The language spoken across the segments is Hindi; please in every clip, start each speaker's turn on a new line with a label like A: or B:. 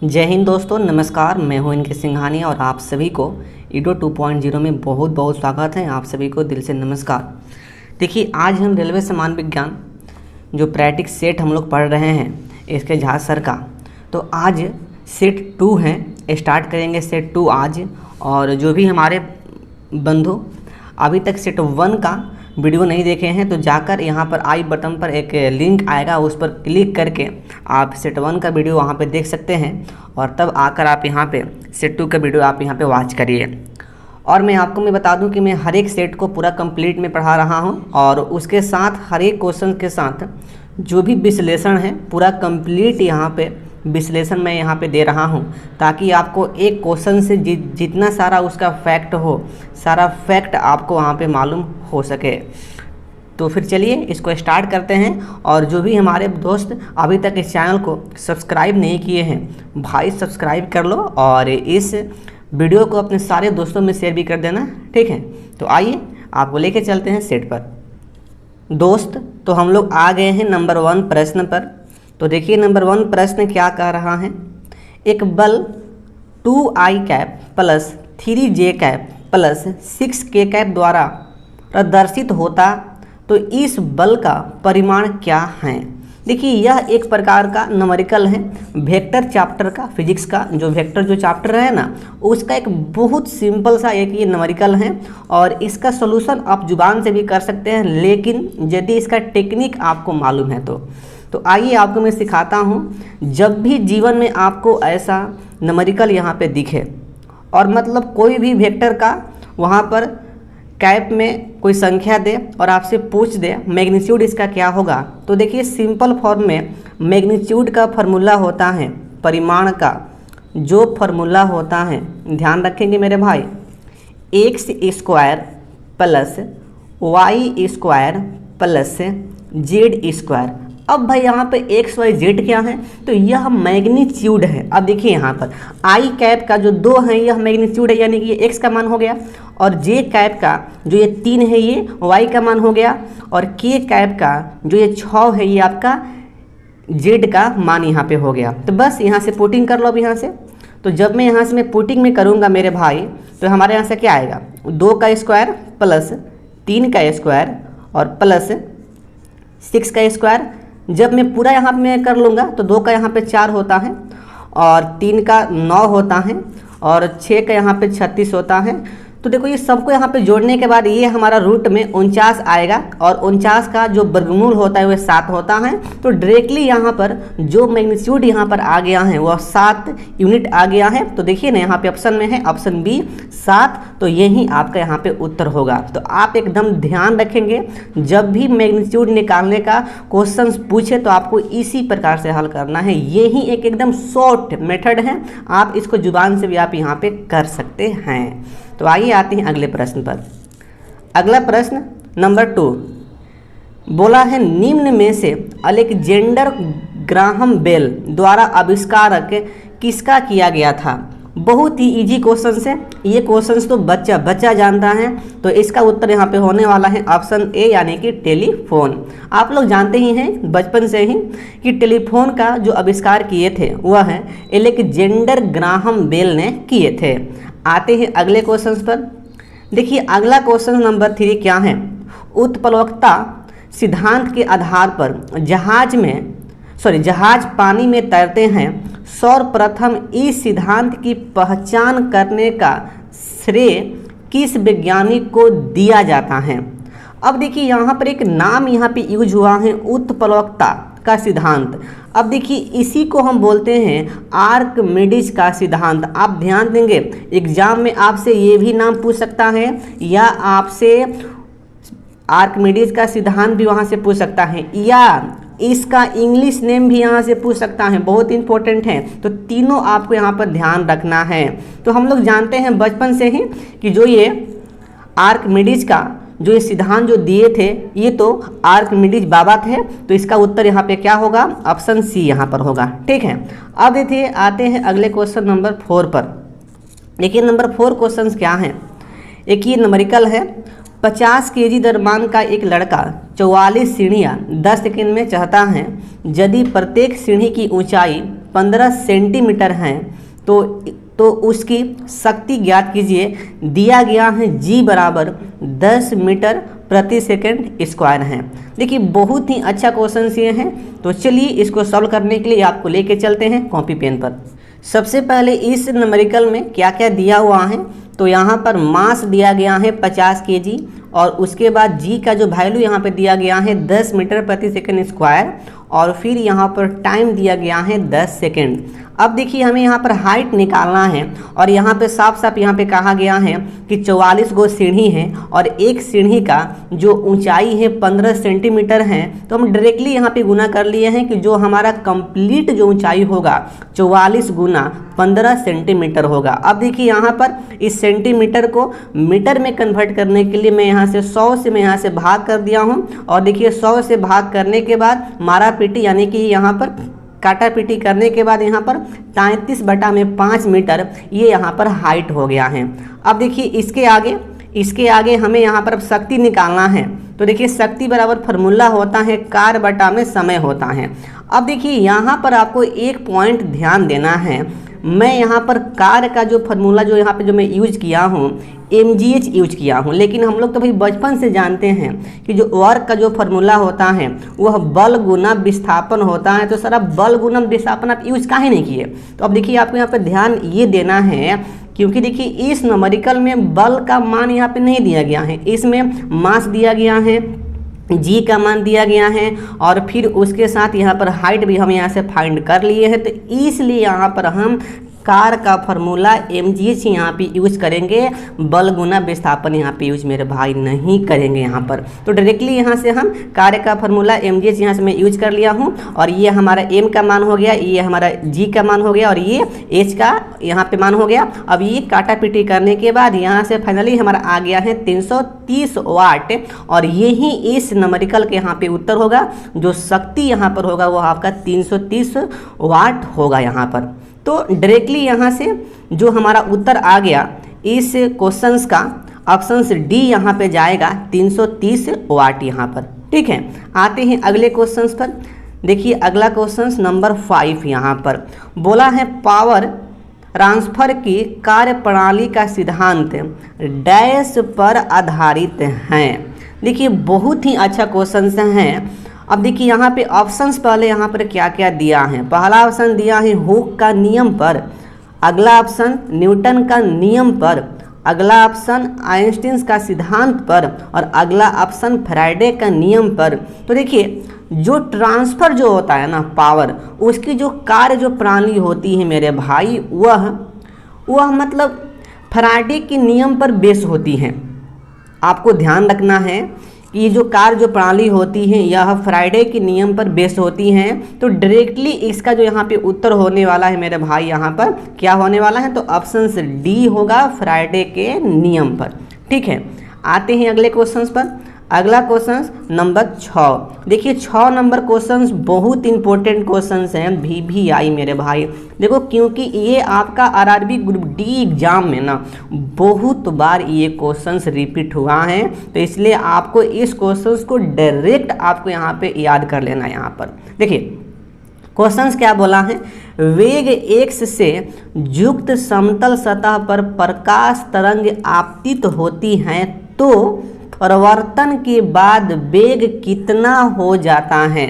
A: जय हिंद दोस्तों, नमस्कार। मैं हूं इनके सिंघानी और आप सभी को ईडो 2.0 में बहुत बहुत स्वागत है। आप सभी को दिल से नमस्कार। देखिए, आज हम रेलवे समान विज्ञान जो प्रैक्टिस सेट हम लोग पढ़ रहे हैं इसके झाज सर का, तो आज सेट 2 है, स्टार्ट करेंगे सेट 2 आज। और जो भी हमारे बंधु अभी तक सेट 1 का वीडियो नहीं देखे हैं तो जाकर यहाँ पर आई बटन पर एक लिंक आएगा, उस पर क्लिक करके आप सेट 1 का वीडियो वहाँ पे देख सकते हैं और तब आकर आप यहाँ पे सेट 2 का वीडियो आप यहाँ पे वॉच करिए। और मैं बता दूं कि मैं हर एक सेट को पूरा कंप्लीट में पढ़ा रहा हूँ और उसके साथ हर एक क्वेश्चन के साथ जो भी विश्लेषण है पूरा कंप्लीट यहाँ पे विश्लेषण मैं यहाँ पे दे रहा हूँ, ताकि आपको एक क्वेश्चन से जितना सारा उसका फैक्ट हो, सारा फैक्ट आपको वहाँ पे मालूम हो सके। तो फिर चलिए इसको स्टार्ट करते हैं। और जो भी हमारे दोस्त अभी तक इस चैनल को सब्सक्राइब नहीं किए हैं, भाई सब्सक्राइब कर लो और इस वीडियो को अपने सारे दोस्तों में शेयर भी कर देना, ठीक है। तो आइए आपको लेके चलते हैं सेट पर। दोस्त, तो हम लोग आ गए हैं नंबर 1 प्रश्न पर। तो देखिए नंबर 1 प्रश्न क्या कह रहा है। एक बल 2i cap plus 3j cap plus 6k cap द्वारा प्रदर्शित होता तो इस बल का परिमाण क्या है। देखिए, यह एक प्रकार का न्यूमेरिकल है, वेक्टर चैप्टर का, फिजिक्स का जो वेक्टर जो चैप्टर है ना, उसका एक बहुत सिंपल सा एक ये न्यूमेरिकल है। और इसका सॉल्यूशन आप जुबान से भी कर सकते हैं, लेकिन यदि इसका टेक्निक आपको मालूम है तो आइए आपको मैं सिखाता हूँ। जब भी जीवन में आपको ऐसा न्यूमेरिकल यहाँ पे दिखे और मतलब कोई भी वेक्टर का वहाँ पर कैप में कोई संख्या दे और आपसे पूछ दे मैग्नीट्यूड इसका क्या होगा, तो देखिए सिंपल फॉर्म में मैग्नीट्यूड का फार्मूला होता है, परिमाण का जो फार्मूला होता है, ध्यान रखेंगे मेरे भाई, x square plus y square plus z square. अब भाई यहाँ पे एक्स वाई जेड क्या है, तो यह मैग्नीट्यूड है। अब देखिए यहाँ पर आई कैप का जो 2 है यह मैग्नीट्यूड है, यानी कि ये एक्स का मान हो गया, और जे कैप का जो ये 3 है ये वाई का मान हो गया, और के कैप का जो ये 6 है ये आपका जेड का मान यहाँ पे हो गया। तो बस यहाँ से पुटिंग कर लो। अब यहाँ से तो जब मैं यहाँ से मैं पुटिंग में करूँगा मेरे भाई, तो हमारे यहाँ से क्या आएगा, 2 का स्क्वायर प्लस 3 का स्क्वायर और प्लस 6 का स्क्वायर। जब मैं पूरा यहाँ पे मैं कर लूँगा तो 2 का यहाँ पे 4 होता है और 3 का 9 होता है और 6 का यहाँ पे 36 होता है। तो देखो ये सबको यहाँ पे जोड़ने के बाद ये हमारा रूट में 49 आएगा और 49 का जो वर्गमूल होता है वह 7 होता है। तो डायरेक्टली यहाँ पर जो मैग्नीट्यूड यहाँ पर आ गया है वह 7 यूनिट आ गया है। तो देखिए ना यहाँ पे ऑप्शन में है ऑप्शन बी 7, तो यही आपका यहाँ पे उत्तर होगा। तो आप एकदम ध्यान रखेंगे, जब भी मैग्नीट्यूड निकालने का क्वेश्चन पूछे तो आपको इसी प्रकार से हल करना है। यही एक एकदम शॉर्ट मेथड है, आप इसको जुबान से भी आप यहाँ पे कर सकते हैं। तो आइए आते हैं अगले प्रश्न पर। अगला प्रश्न नंबर 2 बोला है, निम्न में से अलेक्जेंडर ग्राहम बेल द्वारा आविष्कारक किसका किया गया था। बहुत ही इजी क्वेश्चन है, ये क्वेश्चन तो बच्चा जानता है। तो इसका उत्तर यहाँ पे होने वाला है ऑप्शन ए, यानी कि टेलीफोन। आप लोग जानते ही हैं बचपन से ही कि टेलीफोन का जो आविष्कार किए थे वह है अलेक्जेंडर ग्राहम बेल ने किए थे। आते हैं अगले क्वेश्चन पर। देखिए अगला क्वेश्चन नंबर 3 क्या है। उत्प्लवकता सिद्धांत के आधार पर जहाज पानी में तैरते हैं। सर्वप्रथम इस सिद्धांत की पहचान करने का श्रेय किस वैज्ञानिक को दिया जाता है। अब देखिए यहाँ पर एक नाम यहाँ पे यूज हुआ है, उत्प्लवकता का सिद्धांत। अब देखिए इसी को हम बोलते हैं आर्किमिडीज का सिद्धांत। आप ध्यान देंगे एग्जाम में आपसे ये भी नाम पूछ सकता है, या आपसे आर्किमिडीज का सिद्धांत भी वहाँ से पूछ सकता है, या इसका इंग्लिश नेम भी यहाँ से पूछ सकता है, बहुत इंपॉर्टेंट है। तो तीनों आपको यहाँ पर ध्यान रखना है। तो हम लोग जानते हैं बचपन से ही कि जो ये आर्किमिडीज का जो ये सिद्धांत जो दिए थे ये तो आर्किमिडीज बाबा थे। तो इसका उत्तर यहाँ पे क्या होगा, ऑप्शन सी यहाँ पर होगा, ठीक है। अब देखिए आते हैं अगले क्वेश्चन नंबर 4 पर। देखिए नंबर 4 क्वेश्चन क्या है। एक ये न्यूमेरिकल है, 50 kg द्रव्यमान का एक लड़का 44 सीढ़ियाँ 10 सेकंड में चढ़ता है। यदि प्रत्येक सीढ़ी की ऊंचाई 15 सेंटीमीटर हैं तो उसकी शक्ति ज्ञात कीजिए। दिया गया है g बराबर 10 मीटर प्रति सेकंड स्क्वायर है। देखिए बहुत ही अच्छा क्वेश्चन ये है। तो चलिए इसको सॉल्व करने के लिए आपको लेके चलते हैं कॉपी पेन पर। सबसे पहले इस न्यूमेरिकल में क्या क्या दिया हुआ है, तो यहाँ पर मास दिया गया है 50 kg और उसके बाद g का जो वैल्यू यहाँ पे दिया गया है 10 मीटर प्रति सेकंड स्क्वायर और फिर यहाँ पर टाइम दिया गया है 10 सेकंड। अब देखिए हमें यहाँ पर हाइट निकालना है और यहाँ पे साफ साफ यहाँ पे कहा गया है कि 44 गो सीढ़ी है और एक सीढ़ी का जो ऊंचाई है 15 सेंटीमीटर है। तो हम डायरेक्टली यहाँ पे गुना कर लिए हैं कि जो हमारा कंप्लीट जो ऊंचाई होगा 44 गुना 15 सेंटीमीटर होगा। अब देखिए यहाँ पर इस सेंटीमीटर को मीटर में कन्वर्ट करने के लिए मैं यहाँ से 100 से मैं यहाँ से भाग कर दिया हूँ और देखिए 100 से भाग करने के बाद मारा पीटी यानी कि यहाँ पर काटा पीटी करने के बाद यहाँ पर 33/5 मीटर ये यहाँ पर हाइट हो गया है। अब देखिए इसके आगे हमें यहाँ पर अब शक्ति निकालना है। तो देखिए शक्ति बराबर फार्मूला होता है कार्य बटा में समय होता है। अब देखिए यहाँ पर आपको एक पॉइंट ध्यान देना है। मैं यहाँ पर कार्य का जो फार्मूला जो यहाँ पे जो मैं यूज किया हूँ mgh यूज किया हूँ, लेकिन हम लोग तो भाई बचपन से जानते हैं कि जो वर्क का जो फार्मूला होता है वह बल गुना विस्थापन होता है। तो सर आप बल गुना विस्थापन आप यूज काहे नहीं किए? तो अब देखिए आपको यहाँ पे ध्यान ये देना है क्योंकि देखिए इस न्यूमेरिकल में बल का मान यहाँ पे नहीं दिया गया है, इसमें मास दिया गया है, जी का मान दिया गया है और फिर उसके साथ यहाँ पर हाइट भी हम यहाँ से फाइंड कर लिए हैं। तो इसलिए यहाँ पर हम कार का फार्मूला mgh यहाँ पे यूज करेंगे, बल गुना विस्थापन यहाँ पे यूज मेरे भाई नहीं करेंगे यहाँ पर। तो डायरेक्टली यहाँ से हम कार्य का फार्मूला mgh यहाँ से मैं यूज कर लिया हूँ और ये हमारा m का मान हो गया, ये हमारा g का मान हो गया और ये h का यहाँ पे मान हो गया। अब ये काटा पीटी करने के बाद यहाँ से फाइनली हमारा आ गया है 330 वाट और यही इस न्यूमेरिकल के यहाँ पे उत्तर होगा। जो शक्ति यहाँ पर होगा वो आपका 330 वाट होगा यहाँ पर। तो डायरेक्टली यहाँ से जो हमारा उत्तर आ गया इस क्वेश्चंस का ऑप्शन डी यहाँ पे जाएगा 330 वाट यहाँ पर। ठीक है, आते हैं अगले क्वेश्चंस पर। देखिए अगला क्वेश्चन नंबर 5 यहाँ पर बोला है पावर ट्रांसफर की कार्य प्रणाली का सिद्धांत डैश पर आधारित है। देखिए बहुत ही अच्छा क्वेश्चन है। अब देखिए यहाँ पे ऑप्शंस पहले यहाँ पर क्या क्या दिया है। पहला ऑप्शन दिया है हुक का नियम पर, अगला ऑप्शन न्यूटन का नियम पर, अगला ऑप्शन आइंस्टीन का सिद्धांत पर और अगला ऑप्शन फैराडे का नियम पर। तो देखिए जो ट्रांसफर जो होता है ना पावर, उसकी जो कार्य जो प्रणाली होती है मेरे भाई वह मतलब फैराडे के नियम पर बेस होती है। आपको ध्यान रखना है कि ये जो कार्य जो प्रणाली होती है यह फैराडे के नियम पर बेस होती हैं। तो डायरेक्टली इसका जो यहाँ पे उत्तर होने वाला है मेरे भाई यहाँ पर क्या होने वाला है, तो ऑप्शन डी होगा फैराडे के नियम पर। ठीक है, आते हैं अगले क्वेश्चन पर। अगला क्वेश्चन नंबर 6। देखिए 6 नंबर क्वेश्चन बहुत इंपॉर्टेंट क्वेश्चन हैं VVI मेरे भाई। देखो क्योंकि ये आपका RRB ग्रुप डी एग्जाम में ना बहुत बार ये क्वेश्चंस रिपीट हुआ है, तो इसलिए आपको इस क्वेश्चंस को डायरेक्ट आपको यहाँ पे याद कर लेना है। यहाँ पर देखिए क्वेश्चंस क्या बोला है, वेग x से युक्त समतल सतह पर प्रकाश तरंग आपतित होती हैं तो परिवर्तन के बाद वेग कितना हो जाता है।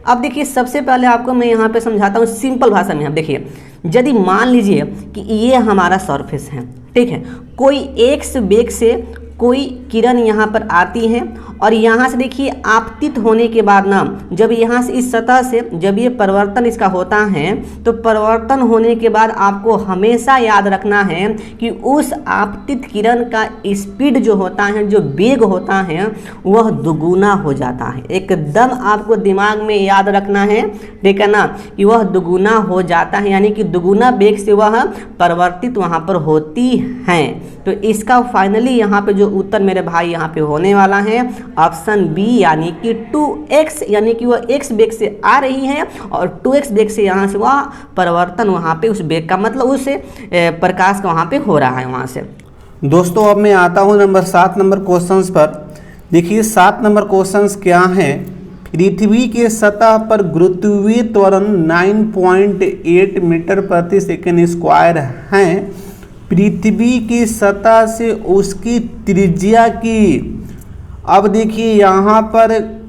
A: अब देखिए सबसे पहले आपको मैं यहाँ पे समझाता हूँ सिंपल भाषा में। अब देखिए यदि मान लीजिए कि ये हमारा सरफेस है, ठीक है, कोई x वेग से कोई किरण यहाँ पर आती है और यहाँ से देखिए आपतित होने के बाद ना जब यहाँ से इस सतह से जब ये परिवर्तन इसका होता है तो परिवर्तन होने के बाद आपको हमेशा याद रखना है कि उस आपतित किरण का स्पीड जो होता है, जो वेग होता है वह दुगुना हो जाता है। एकदम आपको दिमाग में याद रखना है, ठीक है ना, कि वह दुगुना हो जाता है, यानी कि दुगुना वेग से वह परिवर्तित वहाँ पर होती हैं। तो इसका फाइनली यहाँ पे जो उत्तर मेरे भाई यहाँ पे होने वाला है ऑप्शन बी, यानी कि 2x, यानी कि वह x वेग से आ रही है और 2x वेग से यहाँ से वह परिवर्तन वहाँ पे उस वेग का मतलब उस प्रकाश का वहाँ पे हो रहा है वहाँ से।
B: दोस्तों अब मैं आता हूँ नंबर 7 नंबर क्वेश्चंस पर। देखिए 7 नंबर क्वेश्चंस क्या हैं, पृथ्वी के सतह पर गुरुत्वीय त्वरण 9.8 मीटर प्रति सेकंड स्क्वायर है। पृथ्वी की सतह से उसकी त्रिज्या की, अब देखिए यहाँ पर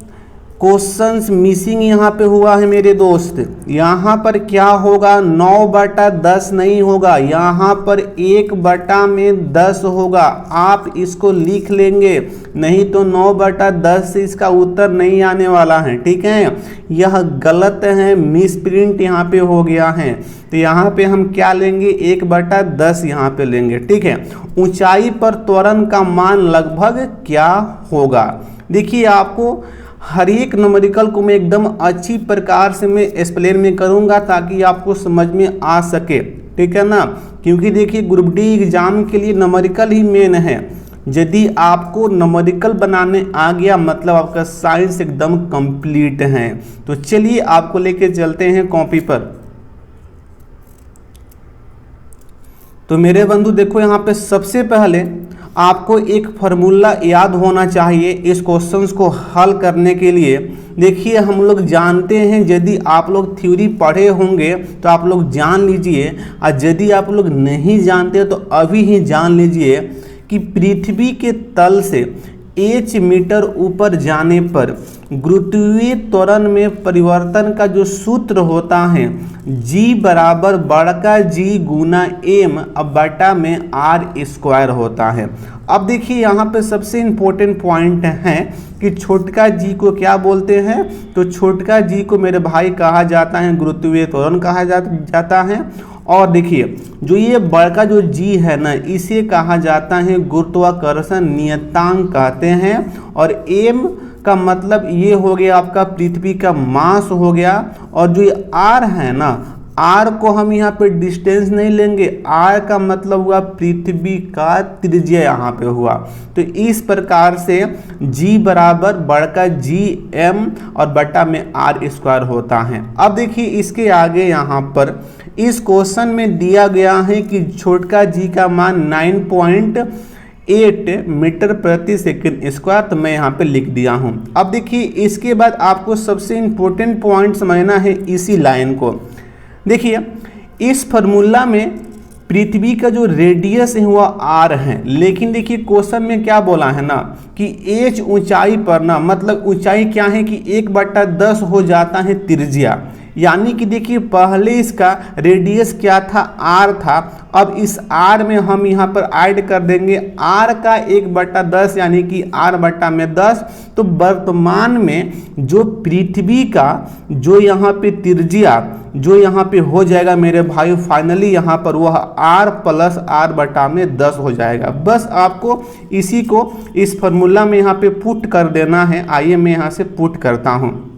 B: क्वेश्चंस मिसिंग यहाँ पे हुआ है मेरे दोस्त। यहाँ पर क्या होगा, 9/10 नहीं होगा, यहाँ पर 1/10 होगा। आप इसको लिख लेंगे, नहीं तो 9/10 से इसका उत्तर नहीं आने वाला है। ठीक है, यह गलत है, मिसप्रिंट यहाँ पे हो गया है। तो यहाँ पे हम क्या लेंगे, 1/10 यहाँ पे लेंगे। ठीक है, ऊंचाई पर त्वरण का मान लगभग क्या होगा। देखिए आपको हर एक न्यूमेरिकल को मैं एकदम अच्छी प्रकार से मैं एक्सप्लेन में करूंगा ताकि आपको समझ में आ सके। ठीक है ना, क्योंकि देखिए ग्रुप डी एग्जाम के लिए न्यूमेरिकल ही मेन है। यदि आपको न्यूमेरिकल बनाने आ गया मतलब आपका साइंस एकदम कंप्लीट है। तो चलिए आपको लेके चलते हैं कॉपी पर। तो मेरे बंधु देखो यहाँ पे सबसे पहले आपको एक फार्मूला याद होना चाहिए इस क्वेश्चंस को हल करने के लिए। देखिए हम लोग जानते हैं, यदि आप लोग थ्योरी पढ़े होंगे तो आप लोग जान लीजिए, और यदि आप लोग नहीं जानते तो अभी ही जान लीजिए कि पृथ्वी के तल से h मीटर ऊपर जाने पर गुरुत्वीय त्वरण में परिवर्तन का जो सूत्र होता है g बराबर बड़का G गुना m अब बटा में r स्क्वायर होता है। अब देखिए यहाँ पे सबसे इम्पोर्टेंट पॉइंट है कि छोटका g को क्या बोलते हैं, तो छोटका g को मेरे भाई कहा जाता है गुरुत्वीय त्वरण कहा जाता है। और देखिए जो ये बड़का जो g है ना, इसे कहा जाता है गुरुत्वाकर्षण नियतांक कहते हैं। और m का मतलब ये हो गया आपका पृथ्वी का मास हो गया। और जो ये r है ना, r को हम यहाँ पे डिस्टेंस नहीं लेंगे, r का मतलब हुआ पृथ्वी का त्रिज्या यहाँ पे हुआ। तो इस प्रकार से g बराबर बड़का g m और बटा में r स्क्वायर होता है। अब देखिए इसके आगे यहाँ पर इस क्वेश्चन में दिया गया है कि छोटका g का मान 9.8 मीटर प्रति सेकंड स्क्वायर, तो मैं यहाँ पे लिख दिया हूँ। अब देखिए इसके बाद आपको सबसे इम्पोर्टेंट पॉइंट समझना है इसी लाइन को। देखिए इस फार्मूला में पृथ्वी का जो रेडियस है वह r है, लेकिन देखिए क्वेश्चन में क्या बोला है ना कि h ऊंचाई पर ना, मतलब ऊंचाई क्या है कि 1/10 हो जाता है त्रिज्या। यानी कि देखिए पहले इसका रेडियस क्या था, r था। अब इस r में हम यहाँ पर ऐड कर देंगे r का 1/10 यानी कि r बटा में 10। तो वर्तमान में जो पृथ्वी का जो यहाँ पे त्रिज्या जो यहाँ पे हो जाएगा मेरे भाई, फाइनली यहाँ पर वह r प्लस r बटा में 10 हो जाएगा। बस आपको इसी को इस फार्मूला में यहाँ पे पुट कर देना है। आइए मैं यहाँ से पुट करता हूँ।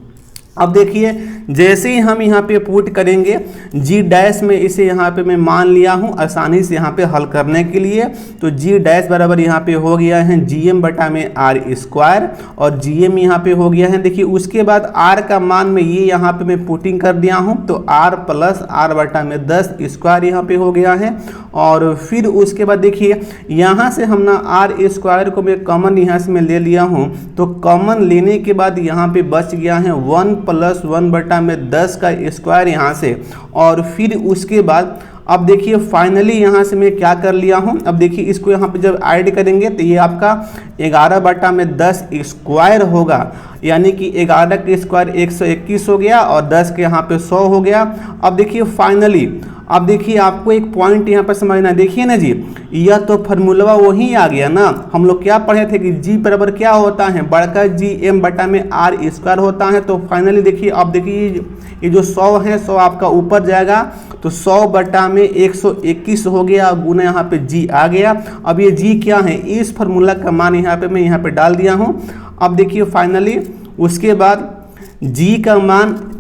B: अब देखिए जैसे ही हम यहाँ पे पुट करेंगे g डैश में इसे यहाँ पे मैं मान लिया हूँ आसानी से यहाँ पे हल करने के लिए। तो g डैश बराबर यहाँ पे हो गया है gm बटा में r स्क्वायर, और gm यहाँ पे हो गया है। देखिए उसके बाद r का मान में ये यहाँ पे मैं पुटिंग कर दिया हूँ, तो r प्लस r बटा में 10 स्क्वायर यहाँ पे हो गया है। और फिर उसके बाद देखिए यहाँ से हम ना r स्क्वायर को मैं कॉमन यहाँ से मैं ले लिया हूँ, तो कॉमन लेने के बाद यहाँ पे बच गया है 1 प्लस 1 बटा में 10 का स्क्वायर यहाँ से। और फिर उसके बाद अब देखिए फाइनली यहाँ से मैं क्या कर लिया हूँ, अब देखिए इसको यहाँ पे जब ऐड करेंगे तो ये आपका 11 बटा में 10 स्क्वायर होगा, यानी कि 11 के स्क्वायर 121 हो गया और 10 के यहाँ पे 100 हो गया। अब देखिए फाइनली अब देखिए आपको एक पॉइंट यहाँ पर समझना है। देखिए ना जी, यह तो फार्मूला वही आ गया ना, हम लोग क्या पढ़े थे कि g बराबर क्या होता है, बड़का g m बटा में r स्क्वायर होता है। तो फाइनली देखिए अब देखिए ये जो 100 है 100 आपका ऊपर जाएगा, तो 100 बटा में 121 हो गया, गुना यहाँ पे g आ गया। अब ये g क्या है, इस फार्मूला का मान यहाँ पे मैं यहाँ पे डाल दिया हूँ। अब देखिए फाइनली उसके बाद g का मान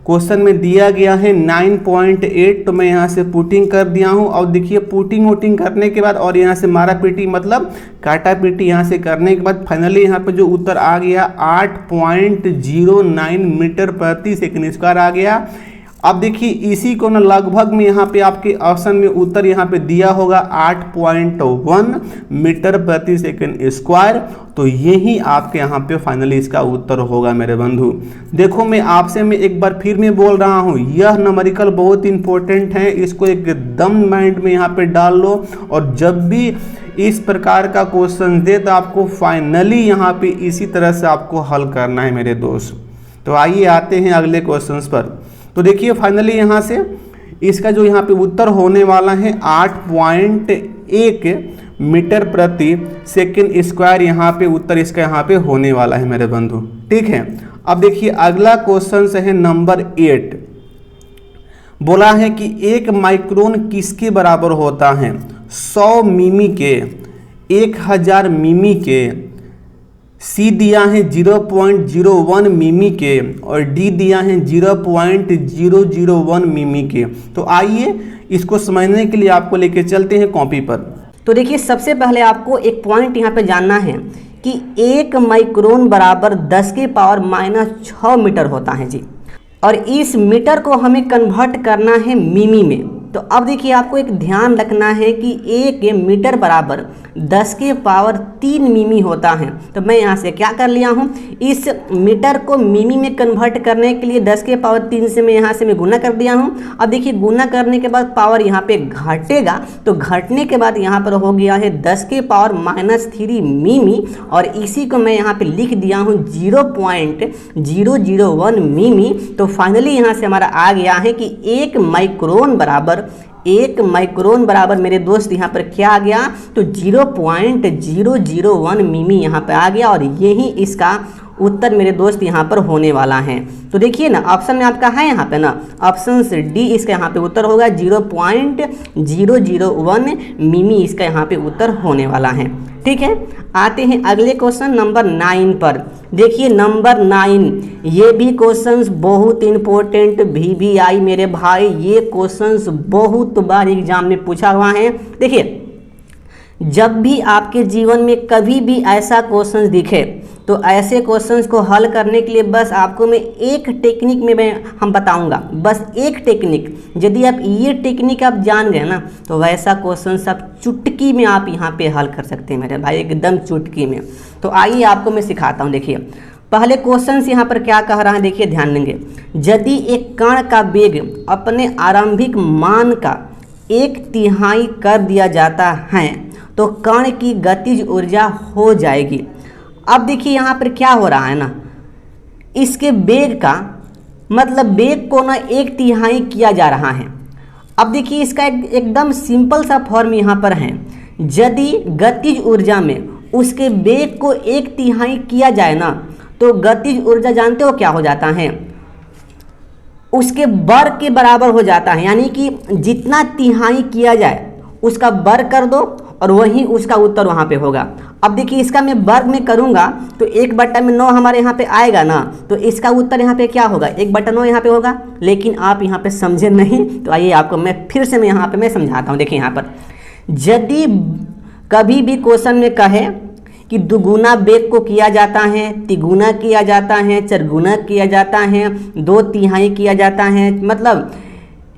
B: क्वेश्चन में दिया गया है 9.8, तो मैं यहाँ से पुटिंग कर दिया हूँ। और देखिए पुटिंग वोटिंग करने के बाद और यहाँ से मारा पीटी मतलब काटा पीटी यहाँ से करने के बाद फाइनली यहाँ पे जो उत्तर आ गया 8.09 मीटर प्रति सेकंड स्क्वायर आ गया। अब देखिए इसी को ना लगभग में यहाँ पे आपके ऑप्शन में उत्तर यहाँ पे दिया होगा 8.1 मीटर प्रति सेकंड स्क्वायर। तो यही आपके यहाँ पे फाइनली इसका उत्तर होगा मेरे बंधु। देखो मैं आपसे मैं एक बार फिर मैं बोल रहा हूँ, यह न्यूमेरिकल बहुत इंपॉर्टेंट है, इसको एकदम माइंड में यहाँ पे डाल लो और जब भी इस प्रकार का क्वेश्चन दे तो आपको फाइनली यहाँ पे इसी तरह से आपको हल करना है मेरे दोस्त। तो आइए आते हैं अगले क्वेश्चन पर। तो देखिए फाइनली यहाँ से इसका जो यहाँ पे उत्तर होने वाला है 8.1 मीटर प्रति सेकंड स्क्वायर, यहाँ पे उत्तर इसका यहाँ पे होने वाला है मेरे बंधु। ठीक है, अब देखिए अगला क्वेश्चन है नंबर 8। बोला है कि 1 माइक्रोन किसके बराबर होता है? 100 मिमी के, 1000 मिमी के, सी दिया है 0.01 मिमी के और डी दिया है 0.001 मिमी के। तो आइए इसको समझने के लिए आपको लेके चलते हैं कॉपी पर।
A: तो देखिए सबसे पहले आपको एक पॉइंट यहाँ पे जानना है कि 1 माइक्रोन बराबर 10 की पावर -6 मीटर होता है जी, और इस मीटर को हमें कन्वर्ट करना है मिमी में। तो अब देखिए आपको एक ध्यान रखना है कि 1 मीटर बराबर 10 की पावर 3 मिमी होता है। तो मैं यहाँ से क्या कर लिया हूँ, इस मीटर को मिमी में कन्वर्ट करने के लिए 10 की पावर 3 से मैं यहाँ से मैं गुना कर दिया हूँ। अब देखिए गुना करने के बाद पावर यहाँ पे घटेगा, तो घटने के बाद यहाँ पर हो गया है 10 की पावर -3 मिमी, और इसी को मैं यहाँ पे लिख दिया हूँ 0.001 मिमी। तो फाइनली यहाँ से हमारा आ गया है कि 1 माइक्रोन बराबर मेरे दोस्त यहाँ पर क्या आ गया, तो 0.001 मिमी यहाँ पे आ गया, और यही इसका उत्तर मेरे दोस्त यहाँ पर होने वाला है। तो देखिए ना ऑप्शन में आपका है यहाँ पे ना ऑप्शन से डी इसका यहाँ पे उत्तर होगा, 0.001 मिमी इसका यहाँ पे उत्तर होने वाला है। ठीक है, आते हैं अगले क्वेश्चन नंबर 9 पर। देखिए नंबर 9, ये भी क्वेश्चंस बहुत इंपॉर्टेंट VVI मेरे भाई, ये क्वेश्चंस बहुत बार एग्जाम में पूछा हुआ है। देखिए जब भी आपके जीवन में कभी भी ऐसा क्वेश्चन दिखे तो ऐसे क्वेश्चंस को हल करने के लिए बस आपको मैं एक टेक्निक में हम बताऊंगा, बस एक टेक्निक। यदि आप ये टेक्निक आप जान गए ना तो वैसा क्वेश्चन आप चुटकी में आप यहाँ पे हल कर सकते हैं मेरे भाई, एकदम चुटकी में। तो आइए आपको मैं सिखाता हूँ। देखिए पहले क्वेश्चन यहाँ पर क्या कह रहा है, देखिए ध्यान देंगे। यदि एक कण का वेग अपने आरंभिक मान का 1/3 कर दिया जाता है तो कण की गतिज ऊर्जा हो जाएगी। अब देखिए यहाँ पर क्या हो रहा है ना, इसके वेग का मतलब वेग को ना 1/3 किया जा रहा है। अब देखिए इसका एकदम सिंपल सा फॉर्म यहाँ पर है। यदि गतिज ऊर्जा में उसके वेग को 1/3 किया जाए ना तो गतिज ऊर्जा जानते हो क्या हो जाता है, उसके वर्ग के बराबर हो जाता है। यानी कि जितना तिहाई किया जाए उसका वर्ग कर दो और वही उसका उत्तर वहाँ पे होगा। अब देखिए इसका मैं वर्ग में करूँगा तो 1/9 हमारे यहाँ पे आएगा ना, तो इसका उत्तर यहाँ पे क्या होगा, 1/9 यहाँ पे होगा। लेकिन आप यहाँ पे समझे नहीं, तो आइए आपको मैं फिर से यहाँ पे मैं समझाता हूँ। देखिए यहाँ पर यदि कभी भी क्वेश्चन में कहे कि दुगुना वेग को किया जाता है, तिगुना किया जाता है, चरगुना किया जाता है, 2/3 किया जाता है, मतलब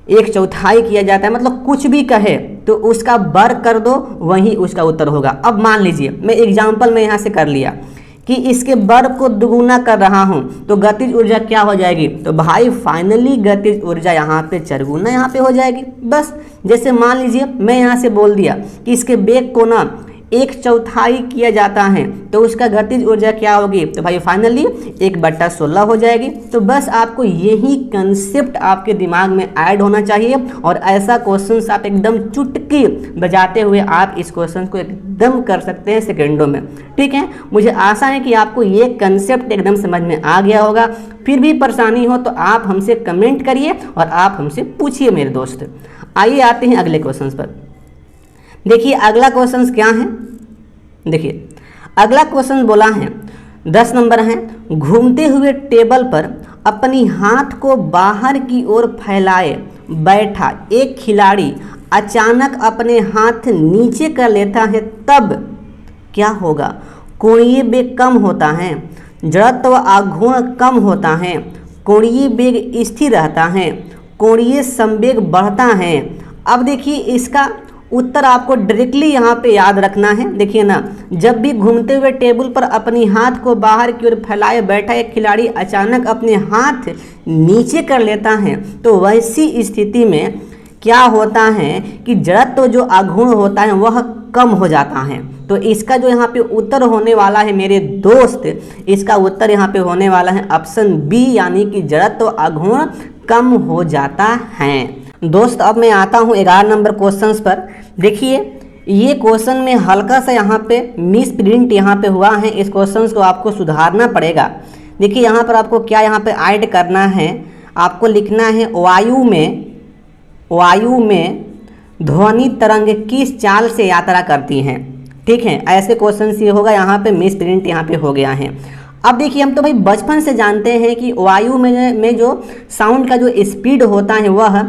A: 1/4 किया जाता है, मतलब कुछ भी कहे तो उसका वर्ग कर दो वही उसका उत्तर होगा। अब मान लीजिए मैं एग्जाम्पल में यहाँ से कर लिया कि इसके वर्ग को दुगुना कर रहा हूँ तो गतिज ऊर्जा क्या हो जाएगी, तो भाई फाइनली गतिज ऊर्जा यहाँ पे चरगुना यहाँ पे हो जाएगी। बस जैसे मान लीजिए मैं यहाँ से बोल दिया कि इसके वेग को ना 1/4 किया जाता है तो उसका गतिज ऊर्जा क्या होगी, तो भाई फाइनली 1/16 हो जाएगी। तो बस आपको यही कंसेप्ट आपके दिमाग में ऐड होना चाहिए और ऐसा क्वेश्चन आप एकदम चुटकी बजाते हुए आप इस क्वेश्चन को एकदम कर सकते हैं सेकेंडों में। ठीक है, मुझे आशा है कि आपको ये कंसेप्ट एकदम समझ में आ गया होगा। फिर भी परेशानी हो तो आप हमसे कमेंट करिए और आप हमसे पूछिए मेरे दोस्त। आइए आते हैं अगले क्वेश्चन पर। देखिए अगला क्वेश्चन क्या है, देखिए अगला क्वेश्चन बोला है 10 नंबर है, घूमते हुए टेबल पर अपनी हाथ को बाहर की ओर फैलाए बैठा एक खिलाड़ी अचानक अपने हाथ नीचे कर लेता है तब क्या होगा। कोणीय वेग कम होता है, जड़त्व आघूर्ण कम होता है, कोणीय वेग स्थिर रहता है, कोणीय संवेग बढ़ता है। अब देखिए इसका उत्तर आपको डायरेक्टली यहाँ पे याद रखना है। देखिए ना, जब भी घूमते हुए टेबल पर अपनी हाथ को बाहर की ओर फैलाए बैठा एक खिलाड़ी अचानक अपने हाथ नीचे कर लेता है तो वैसी स्थिति में क्या होता है कि जड़त्व जो आघूर्ण होता है वह कम हो जाता है। तो इसका जो यहाँ पे उत्तर होने वाला है मेरे दोस्त, इसका उत्तर यहाँ पे होने वाला है ऑप्शन बी, यानी कि जड़त्व आघूर्ण कम हो जाता है। दोस्त अब मैं आता हूँ 11 नंबर क्वेश्चन पर। देखिए ये क्वेश्चन में हल्का सा यहाँ पे मिस प्रिंट यहाँ पे हुआ है, इस क्वेश्चन को आपको सुधारना पड़ेगा। देखिए यहाँ पर आपको क्या यहाँ पे ऐड करना है, आपको लिखना है वायु में ध्वनि तरंग किस चाल से यात्रा करती हैं। ठीक है, ऐसे क्वेश्चन ये होगा, यहाँ पे मिस प्रिंट यहाँ पे हो गया है। अब देखिए हम तो भाई बचपन से जानते हैं कि वायु में जो साउंड का जो स्पीड होता है वह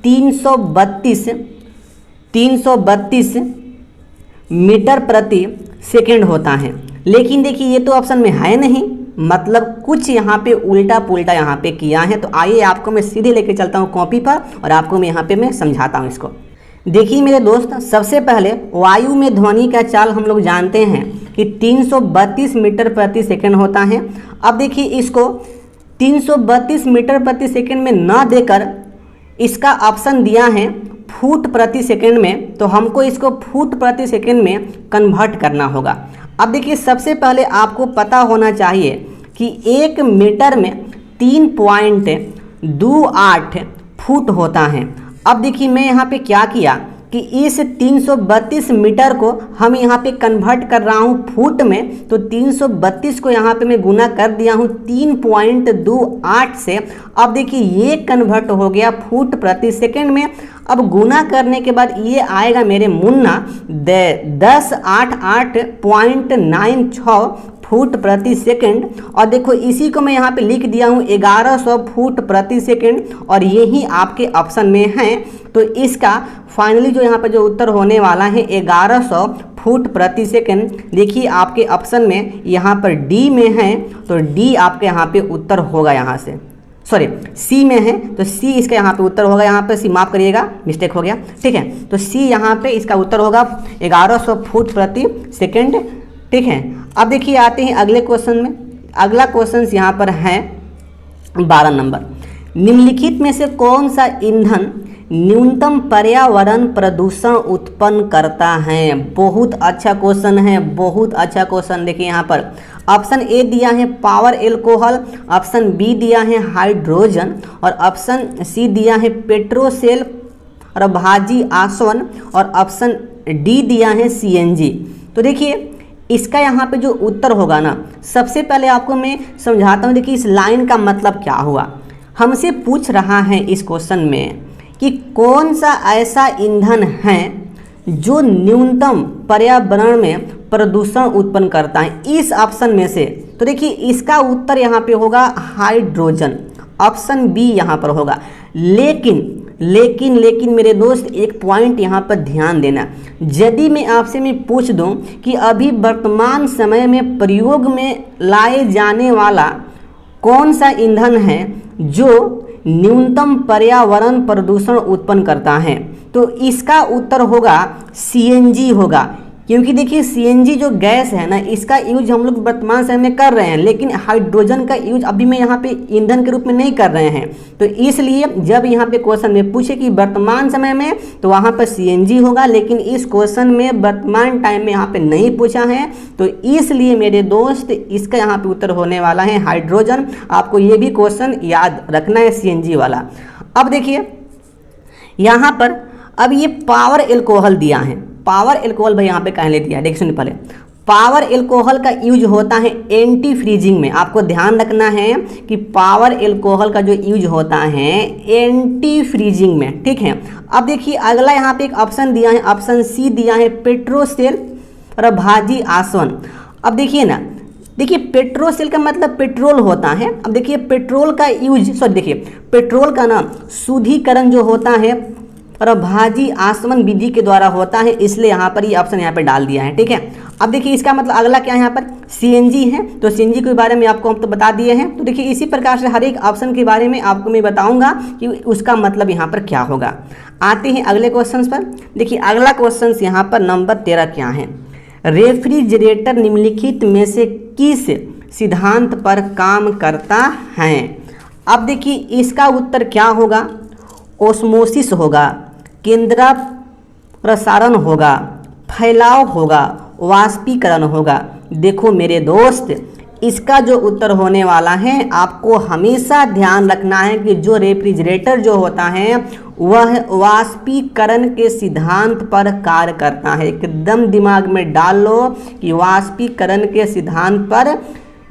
A: 332 मीटर प्रति सेकेंड होता है। लेकिन देखिए ये तो ऑप्शन में है नहीं, मतलब कुछ यहाँ पे उल्टा पुल्टा यहाँ पे किया है। तो आइए आपको मैं सीधे लेके चलता हूँ कॉपी पर और आपको मैं यहाँ पे मैं समझाता हूँ इसको। देखिए मेरे दोस्त, सबसे पहले वायु में ध्वनि का चाल हम लोग जानते हैं कि 332 मीटर प्रति सेकंड होता है। अब देखिए इसको 332 मीटर प्रति सेकंड में ना देकर इसका ऑप्शन दिया है फुट प्रति सेकंड में, तो हमको इसको फुट प्रति सेकंड में कन्वर्ट करना होगा। अब देखिए सबसे पहले आपको पता होना चाहिए कि 1 मीटर में 3.28 फुट होता है। अब देखिए मैं यहाँ पे क्या किया कि इस 332 मीटर को हम यहाँ पे कन्वर्ट कर रहा हूँ फुट में, तो 332 को यहाँ पे मैं गुना कर दिया हूँ 3.28 से। अब देखिए ये कन्वर्ट हो गया फुट प्रति सेकंड में। अब गुना करने के बाद ये आएगा मेरे मुन्ना 1088.96 फुट प्रति सेकंड। और देखो इसी को मैं यहाँ पे लिख दिया हूँ 1100 फुट प्रति सेकंड, और यही आपके ऑप्शन में है। तो इसका फाइनली जो यहाँ पे जो उत्तर होने वाला है 1100 फुट प्रति सेकंड। देखिए आपके ऑप्शन में यहाँ पर डी में है, तो डी आपके यहाँ पे उत्तर होगा, यहाँ से सॉरी सी में है तो सी इसका यहाँ पे उत्तर होगा। यहाँ पे सी माफ करिएगा, मिस्टेक हो गया। ठीक है, तो सी यहाँ पे इसका उत्तर होगा 1100 फुट प्रति सेकंड। ठीक है, अब देखिए आते हैं अगले क्वेश्चन में। अगला क्वेश्चन यहाँ पर है 12 नंबर। निम्नलिखित में से कौन सा ईंधन न्यूनतम पर्यावरण प्रदूषण उत्पन्न करता है? बहुत अच्छा क्वेश्चन है, बहुत अच्छा क्वेश्चन। देखिए यहाँ पर ऑप्शन ए दिया है पावर एल्कोहल, ऑप्शन बी दिया है हाइड्रोजन, और ऑप्शन सी दिया है पेट्रोसेल और भाजी आसवन, और ऑप्शन डी दिया है सीएनजी। तो देखिए इसका यहाँ पे जो उत्तर होगा ना, सबसे पहले आपको मैं समझाता हूँ। देखिए इस लाइन का मतलब क्या हुआ, हमसे पूछ रहा है इस क्वेश्चन में कि कौन सा ऐसा ईंधन है जो न्यूनतम पर्यावरण में प्रदूषण उत्पन्न करता है इस ऑप्शन में से। तो देखिए इसका उत्तर यहाँ पे होगा हाइड्रोजन, ऑप्शन बी यहाँ पर होगा। लेकिन मेरे दोस्त एक पॉइंट यहाँ पर ध्यान देना, यदि मैं आपसे पूछ दूं कि अभी वर्तमान समय में प्रयोग में लाए जाने वाला कौन सा ईंधन है जो न्यूनतम पर्यावरण प्रदूषण उत्पन्न करता है, तो इसका उत्तर होगा सीएनजी होगा। क्योंकि देखिए सीएनजी जो गैस है ना, इसका यूज हम लोग वर्तमान समय में कर रहे हैं, लेकिन हाइड्रोजन का यूज अभी में यहाँ पे ईंधन के रूप में नहीं कर रहे हैं। तो इसलिए जब यहाँ पे क्वेश्चन में पूछे कि वर्तमान समय में, तो वहाँ पर सीएनजी होगा। लेकिन इस क्वेश्चन में वर्तमान टाइम में यहाँ पे नहीं पूछा है, तो इसलिए मेरे दोस्त इसका यहाँ पे उत्तर होने वाला है हाइड्रोजन। आपको ये भी क्वेश्चन याद रखना है सीएनजी वाला। अब देखिए यहाँ पर अब ये पावर एल्कोहल दिया है, पावर एल्कोहल भाई यहाँ पे कहने दिया है। देखिए सुनिए पहले, पावर एल्कोहल का यूज होता है एंटी फ्रीजिंग में। आपको ध्यान रखना है कि पावर एल्कोहल का जो यूज होता है एंटी फ्रीजिंग में। ठीक है, अब देखिए अगला यहाँ पे एक ऑप्शन दिया है, ऑप्शन सी दिया है पेट्रोसेल और भाजी आसवन। अब देखिए ना, देखिए पेट्रोसेल का मतलब पेट्रोल होता है। अब देखिए पेट्रोल का यूज देखिए पेट्रोल का ना शुद्धिकरण जो होता है और भाजी आसवन विधि के द्वारा होता है, इसलिए यहाँ पर ये ऑप्शन यहाँ पे डाल दिया है। ठीक है, अब देखिए इसका मतलब अगला क्या है, यहाँ पर सीएनजी है, तो सीएनजी के बारे में आपको हम तो बता दिए हैं। तो देखिए इसी प्रकार से हर एक ऑप्शन के बारे में आपको मैं बताऊंगा कि उसका मतलब यहाँ पर क्या होगा। आते हैं अगले क्वेश्चन पर। देखिए अगला क्वेश्चन यहाँ पर नंबर 13 क्या है, रेफ्रिजरेटर निम्नलिखित में से किस सिद्धांत पर काम करता है। अब देखिए इसका उत्तर क्या होगा, ओस्मोसिस होगा, केंद्र प्रसारण होगा, फैलाव होगा, वाष्पीकरण होगा। देखो मेरे दोस्त, इसका जो उत्तर होने वाला है, आपको हमेशा ध्यान रखना है कि जो रेफ्रिजरेटर जो होता है वह वाष्पीकरण के सिद्धांत पर कार्य करता है। एकदम दिमाग में डाल लो कि वाष्पीकरण के सिद्धांत पर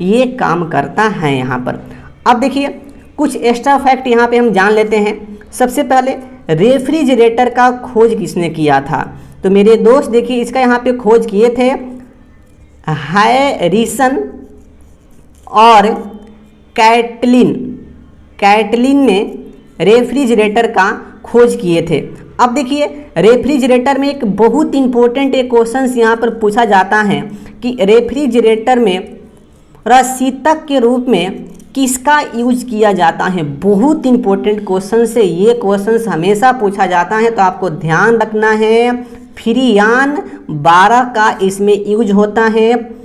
A: ये काम करता है यहाँ पर। अब देखिए कुछ एक्स्ट्रा फैक्ट यहाँ पे हम जान लेते हैं। सबसे पहले रेफ्रिजरेटर का खोज किसने किया था, तो मेरे दोस्त देखिए इसका यहाँ पे खोज किए थे हैरिसन और कैटलिन। कैटलिन ने रेफ्रिजरेटर का खोज किए थे। अब देखिए रेफ्रिजरेटर में एक बहुत इंपॉर्टेंट एक क्वेश्चन यहाँ पर पूछा जाता है कि रेफ्रिजरेटर में शीतक के रूप में किसका यूज किया जाता है। बहुत इंपॉर्टेंट क्वेश्चन से ये क्वेश्चन हमेशा पूछा जाता है, तो आपको ध्यान रखना है। फ्रीयान 12 का इसमें यूज होता है